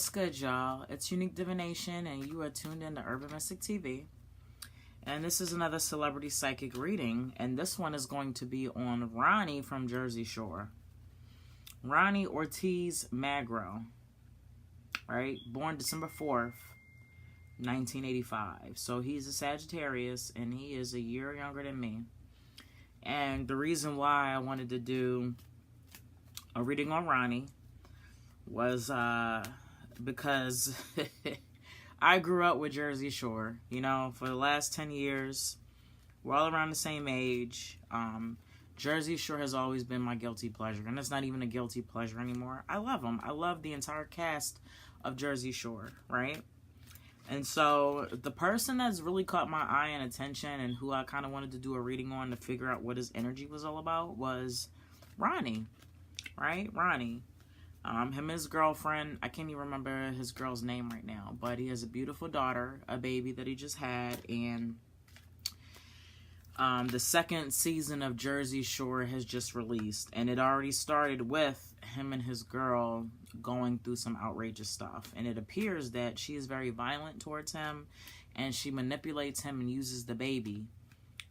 What's good, y'all? It's Unique Divination, and you are tuned in to Urban Mystic TV. And this is another celebrity psychic reading, and this one is going to be on Ronnie from Jersey Shore. Ronnie-Ortiz Magro, right? Born December 4th, 1985. So he's a Sagittarius, and he is a year younger than me. And the reason why I wanted to do a reading on Ronnie was because I grew up with Jersey Shore. You know, for the last 10 years, we're all around the same age. Jersey Shore has always been my guilty pleasure, and it's not even a guilty pleasure anymore. I love them. I love the entire cast of Jersey Shore, right? And so the person that's really caught my eye and attention, and who I kind of wanted to do a reading on to figure out what his energy was all about, was Ronnie, right? Ronnie. Him and his girlfriend, I can't even remember his girl's name right now, but he has a beautiful daughter, a baby that he just had, and the second season of Jersey Shore has just released, and it already started with him and his girl going through some outrageous stuff, and it appears that she is very violent towards him, and she manipulates him and uses the baby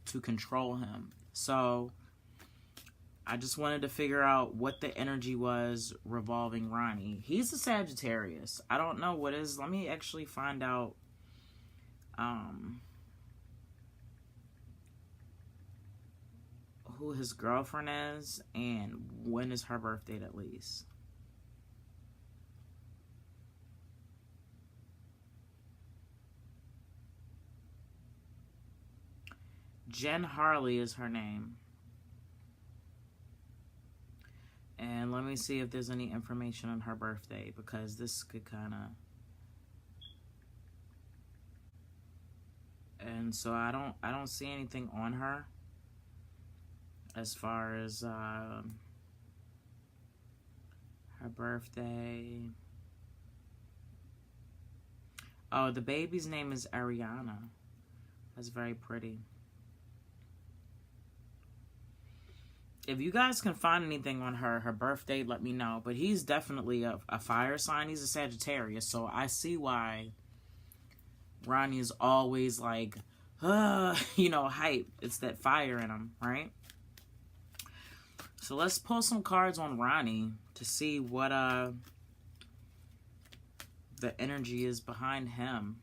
to control him. So I just wanted to figure out what the energy was revolving Ronnie. He's a Sagittarius. I don't know what is. Let me actually find out who his girlfriend is and when is her birth date at least. Jen Harley is her name. And let me see if there's any information on her birthday, because this could kind of... And so I don't see anything on her as far as her birthday. Oh, the baby's name is Ariana. That's very pretty. If you guys can find anything on her birthday, let me know. But he's definitely a fire sign. He's a Sagittarius. So I see why Ronnie is always like, you know, hype. It's that fire in him, right? So let's pull some cards on Ronnie to see what the energy is behind him.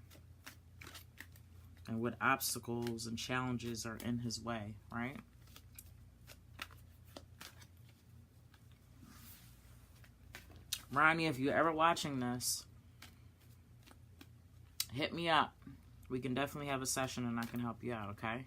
And what obstacles and challenges are in his way, right? Ronnie, if you're ever watching this, hit me up. We can definitely have a session and I can help you out, okay?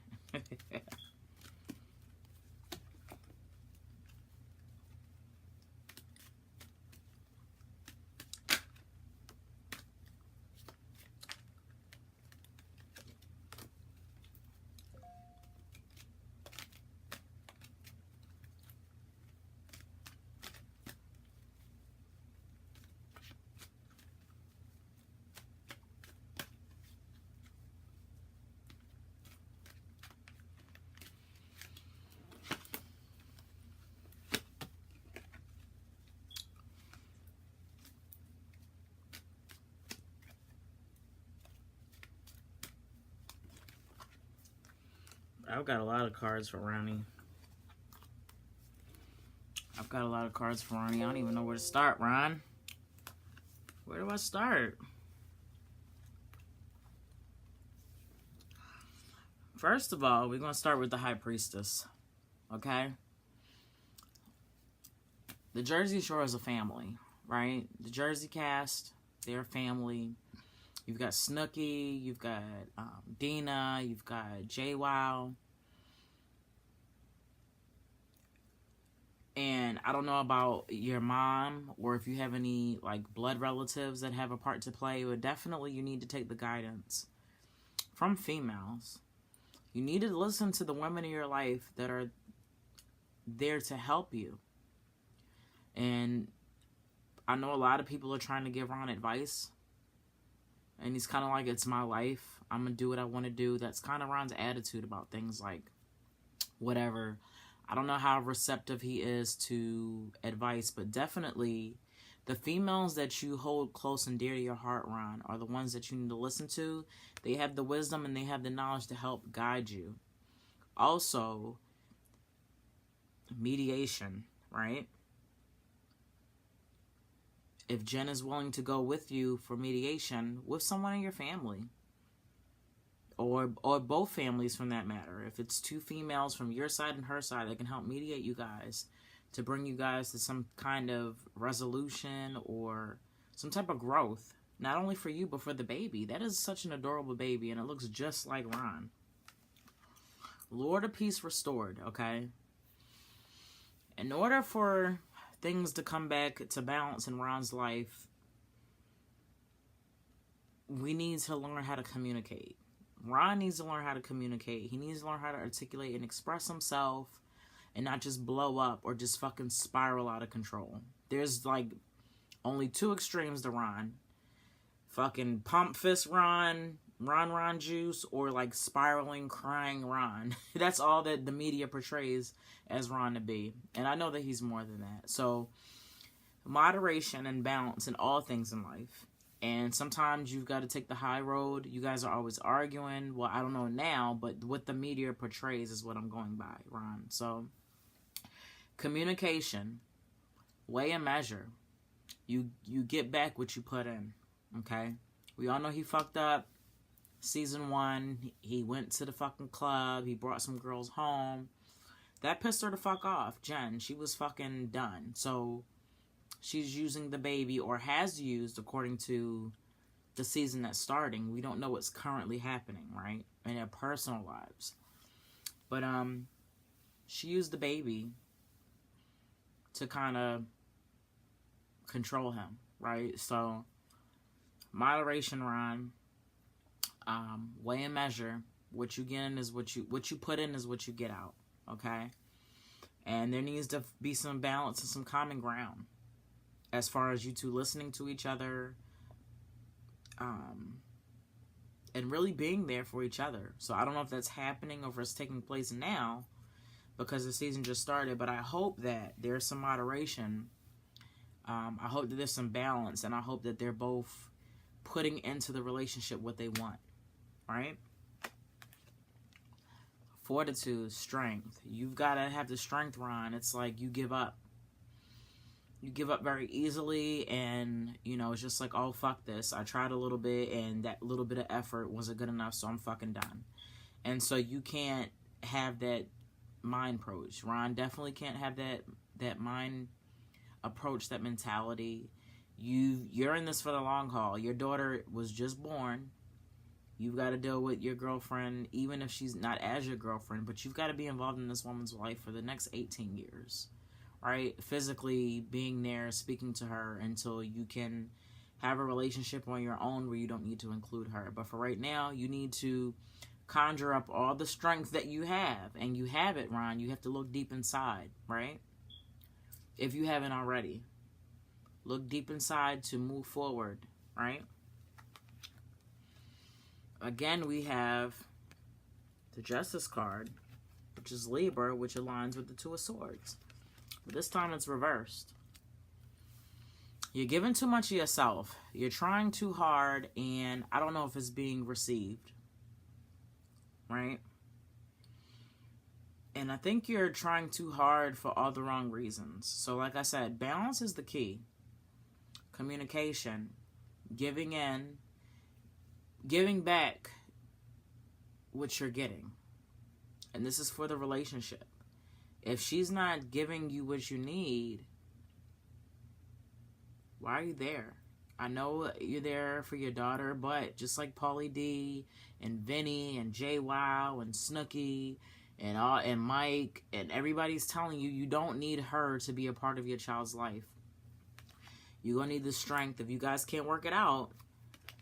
I've got a lot of cards for Ronnie. I don't even know where to start, Ron. Where do I start? First of all, we're going to start with the High Priestess. Okay? The Jersey Shore is a family, right? The Jersey cast, they're a family. You've got Snooki, you've got Dina, you've got JWoww. And I don't know about your mom or if you have any like blood relatives that have a part to play, but definitely you need to take the guidance from females. You need to listen to the women in your life that are there to help you. And I know a lot of people are trying to give Ron advice. And he's kind of like, it's my life. I'm going to do what I want to do. That's kind of Ron's attitude about things, like, whatever. I don't know how receptive he is to advice, but definitely The females that you hold close and dear to your heart, Ron, are the ones that you need to listen to. They have the wisdom and they have the knowledge to help guide you. Also, mediation, right? If Jen is willing to go with you for mediation with someone in your family, or both families from that matter, if it's two females from your side and her side that can help mediate you guys to bring you guys to some kind of resolution or some type of growth, not only for you but for the baby. That is such an adorable baby, and it looks just like Ron. Lord of Peace restored, okay? In order for things to come back to balance in Ron's life, we need to learn how to communicate. Ron needs to learn how to communicate. He needs to learn how to articulate and express himself and not just blow up or just fucking spiral out of control. There's like only two extremes to Ron. Fucking pump fist Ron juice, or like spiraling, crying Ron. That's all that the media portrays as Ron to be. And I know that he's more than that. So moderation and balance in all things in life. And sometimes you've got to take the high road. You guys are always arguing. Well, I don't know now, but what the media portrays is what I'm going by, Ron. So communication, weigh and measure. You get back what you put in, okay? We all know he fucked up. Season 1, he went to the fucking club. He brought some girls home. That pissed her the fuck off, Jen. She was fucking done. So she's using the baby, or has used, according to the season that's starting. We don't know what's currently happening, right? In their personal lives. But she used the baby to kind of control him, right? So moderation, Ron. Weigh and measure. What you get in is what you put in is what you get out, okay? And there needs to be some balance and some common ground as far as you two listening to each other, and really being there for each other. So I don't know if that's happening or if it's taking place now because the season just started, but I hope that there's some moderation. I hope that there's some balance, and I hope that they're both putting into the relationship what they want, right? Fortitude, strength. You've got to have the strength, Ron. It's like you give up. You give up very easily, and, you know, it's just like, oh, fuck this. I tried a little bit, and that little bit of effort wasn't good enough, so I'm fucking done. And so you can't have that mind approach. Ron definitely can't have that mind approach, that mentality. You're in this for the long haul. Your daughter was just born. You've got to deal with your girlfriend, even if she's not as your girlfriend, but you've got to be involved in this woman's life for the next 18 years, right? Physically being there, speaking to her until you can have a relationship on your own where you don't need to include her. But for right now, you need to conjure up all the strength that you have, and you have it, Ron. You have to look deep inside, right? If you haven't already. Look deep inside to move forward, right? Again, we have the Justice card, which is Libra, which aligns with the Two of Swords. But this time it's reversed. You're giving too much of yourself. You're trying too hard, and I don't know if it's being received, right? And I think you're trying too hard for all the wrong reasons. So like I said, balance is the key. Communication, giving in, giving back what you're getting. And this is for the relationship. If she's not giving you what you need, why are you there? I know you're there for your daughter, but just like Pauly D and Vinny and JWoww and Snooki and Mike and everybody's telling you, you don't need her to be a part of your child's life. You're going to need the strength. If you guys can't work it out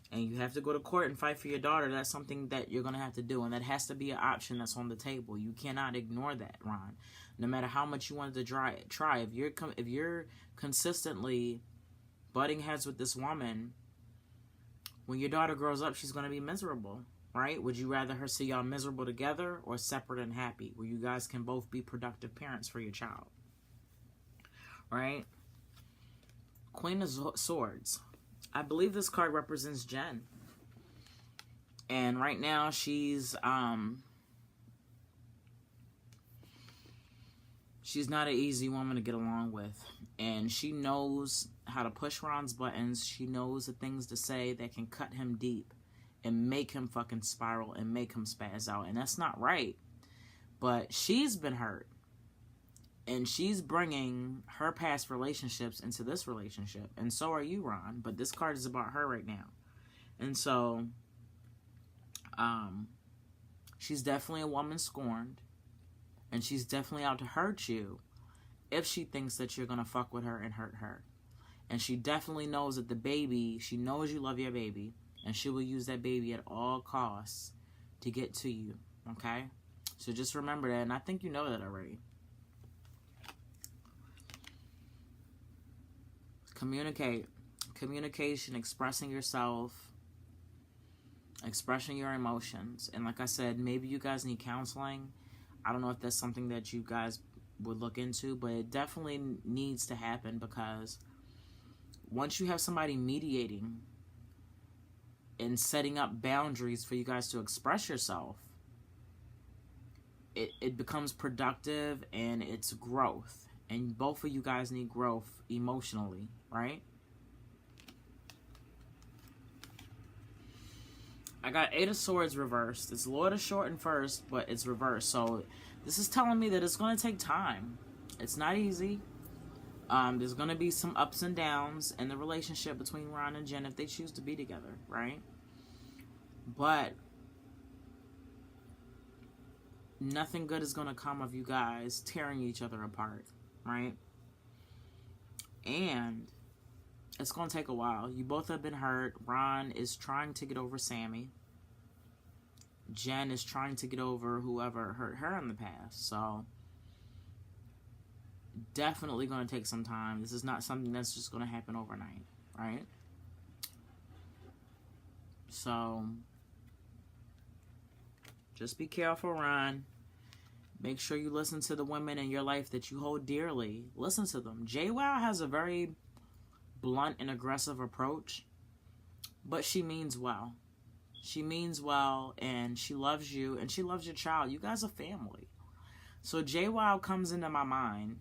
and you have to go to court and fight for your daughter, that's something that you're going to have to do. And that has to be an option that's on the table. You cannot ignore that, Ron. No matter how much you wanted to try. If you're consistently butting heads with this woman, when your daughter grows up, she's going to be miserable, right? Would you rather her see y'all miserable together or separate and happy, where you guys can both be productive parents for your child, right? Queen of Swords. I believe this card represents Jen. And right now she's not an easy woman to get along with. And she knows how to push Ron's buttons. She knows the things to say that can cut him deep and make him fucking spiral and make him spaz out. And that's not right. But she's been hurt. And she's bringing her past relationships into this relationship. And so are you, Ron. But this card is about her right now. And so, she's definitely a woman scorned. And she's definitely out to hurt you if she thinks that you're going to fuck with her and hurt her. And she definitely knows that the baby, she knows you love your baby. And she will use that baby at all costs to get to you. Okay? So just remember that. And I think you know that already. Communicate. Communication, expressing yourself, expressing your emotions. And like I said, maybe you guys need counseling. I don't know if that's something that you guys would look into, but it definitely needs to happen, because once you have somebody mediating and setting up boundaries for you guys to express yourself, it becomes productive and it's growth. And both of you guys need growth emotionally, right? I got Eight of Swords reversed. It's Lord of Shorten first, but it's reversed. So this is telling me that it's going to take time. It's not easy. There's going to be some ups and downs in the relationship between Ron and Jen if they choose to be together, right? But nothing good is going to come of you guys tearing each other apart, right? And it's going to take a while. You both have been hurt. Ron is trying to get over Sammy. Jen is trying to get over whoever hurt her in the past. So definitely going to take some time. This is not something that's just going to happen overnight, right? So just be careful, Ron. Make sure you listen to the women in your life that you hold dearly. Listen to them. JWoww has a very blunt and aggressive approach, but she means well. She means well, and she loves you, and she loves your child. You guys are family. So JWoww comes into my mind.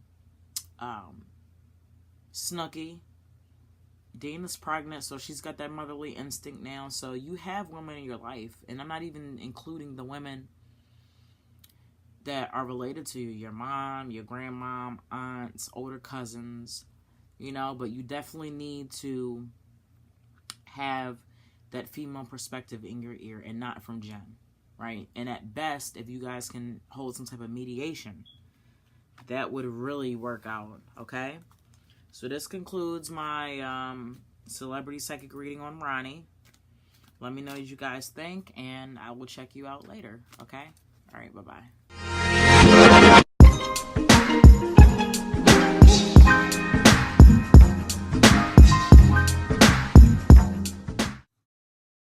Snooki. Dean is pregnant, so she's got that motherly instinct now. So you have women in your life, and I'm not even including the women that are related to you. Your mom, your grandmom, aunts, older cousins, you know, but you definitely need to have that female perspective in your ear and not from Jen, right? And at best, if you guys can hold some type of mediation, that would really work out, okay? So this concludes my celebrity psychic reading on Ronnie. Let me know what you guys think, and I will check you out later, okay? All right, bye-bye.